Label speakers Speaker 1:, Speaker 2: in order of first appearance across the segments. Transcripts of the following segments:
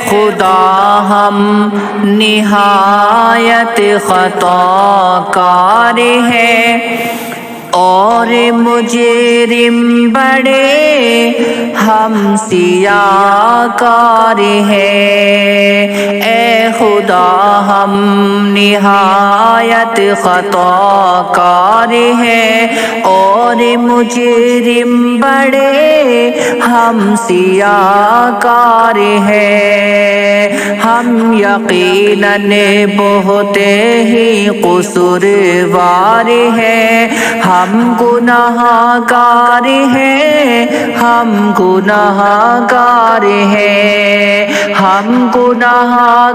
Speaker 1: خدا ہم نہایت خطا کار ہیں اور مجرم بڑے ہم سیاہ کار ہیں۔ اے خدا ہم نہایت خطا کار ہیں اور مجرم بڑے ہم سیاہ کار ہیں۔ ہم یقیناً بہت ہی قصوروار ہیں، ہم گناہ گار ہیں، ہم گناہ گار ہیں، ہم گناہ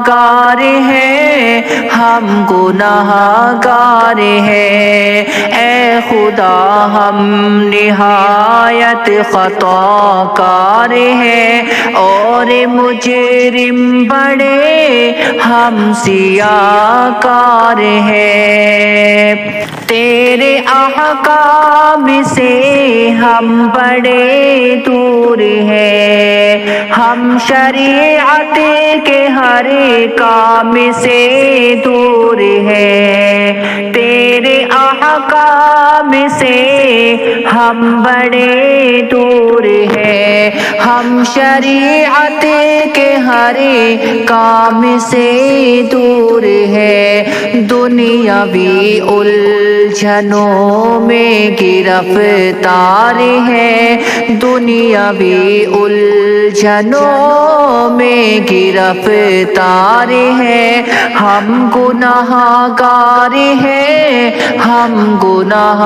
Speaker 1: گار ہیں، ہم گناہ گار ہیں۔ اے خدا ہم نہایت خطا کار ہیں اور مجرم بڑے ہم سیاہ کار ہیں۔ تیرے احکام سے ہم بڑے دور ہیں، ہم شریعت کے ہر کام سے دور ہیں۔ تیرے احکام سے ہم بڑے دور ہیں، ہم شریعت کے ہر کام سے دور ہیں۔ دنیاوی الجھنوں میں گرفتار ہیں، دنیاوی الجھنوں میں گرفتار ہیں، ہم گناہ گار ہیں، ہم گناہ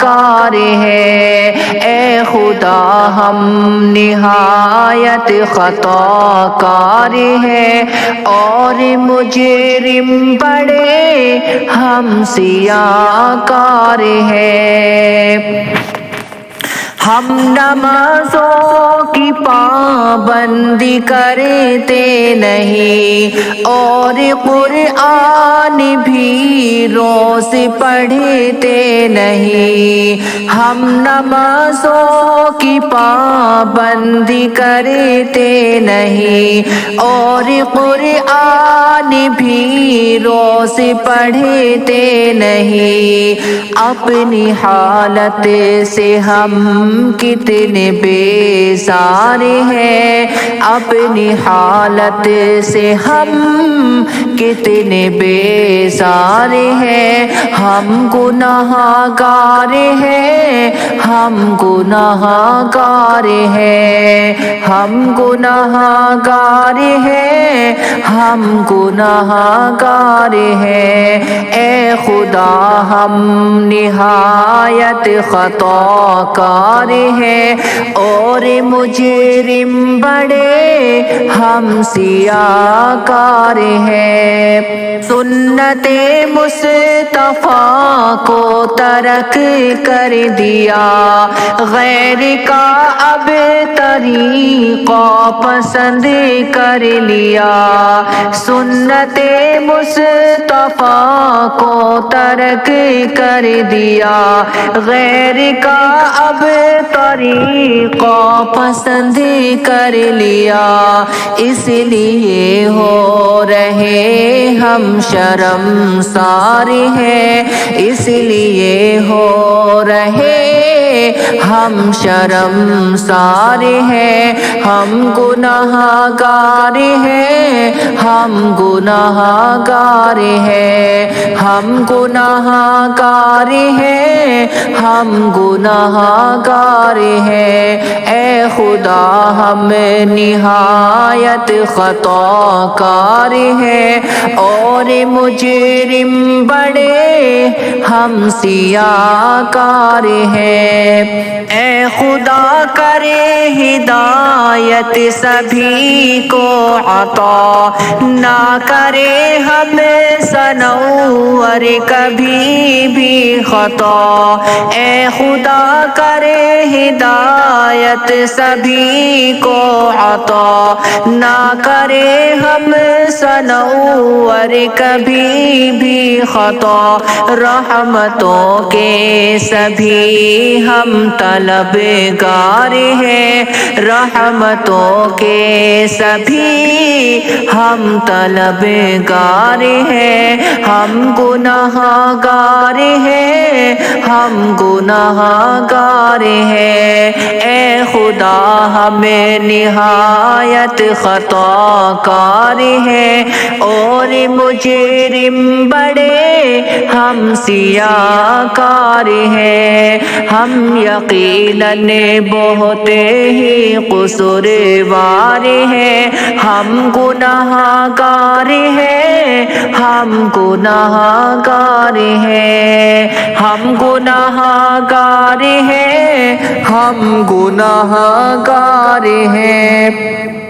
Speaker 1: گار ہیں۔ اے خدا ہم نہایت خطا کار ہیں اور مجرم بڑے ہم سیاہ کار ہیں۔ ہم نمازوں کی پابندی کرتے نہیں اور قرآن بھی روز پڑھتے نہیں، ہم نمازوں کی پابندی کرتے نہیں اور قرآن بھی روز پڑھتے نہیں۔ اپنی حالت سے ہم کتنے بیزار ہیں، اپنی حالت سے ہم کتنے بیزار ہیں، ہم گناہ گار ہیں، ہم گناہ گار ہیں، ہم گناہ گار ہیں، ہم گناہ گار ہیں۔ اے خدا ہم نہایت خطا کار ہیں اور مجرم بڑے ہم سیاہ کار ہیں۔ سنت مصطفیٰ کو ترک کر دیا، غیر کا اب طریقہ پسند کر لیا، سنت مصطفیٰ کو ترک کر دیا، غیر کا اب طریقہ پسند کر لیا، اس لیے ہو رہے ہم شرمسار ہیں، اس لیے ہو رہے ہم شرمسار ہیں، ہم گناہ گار ہیں، ہم گناہ گار ہیں، ہم گناہ گار ہیں، ہم گناہ گار ہیں۔ اے خدا ہم نہایت خطا کار ہیں اور مجرم بڑے ہم سیاہ کار ہیں۔ اے خدا کرے ہدایت سبھی کو عطا، نہ کرے ہم سنور کبھی بھی خطا، اے خدا کرے ہدایت سبھی کو عطا، نہ کرے ہم سنور کبھی بھی خطا، رحمتوں کے سبھی ہم طلبگار ہیں، رحمتوں کے سبھی ہم طلبگار ہیں، ہم گناہگار ہیں، ہم گناہگار ہیں۔ اے خدا ہمیں نہایت خطا کار ہیں، اور مجرم بڑے ہم سیاہ کار ہیں۔ ہم یقیناً بہت ہی قصوروار ہیں، ہم گناہگار ہیں، ہم گناہگار ہیں، ہم گناہگار ہیں، ہم گناہگار ہیں۔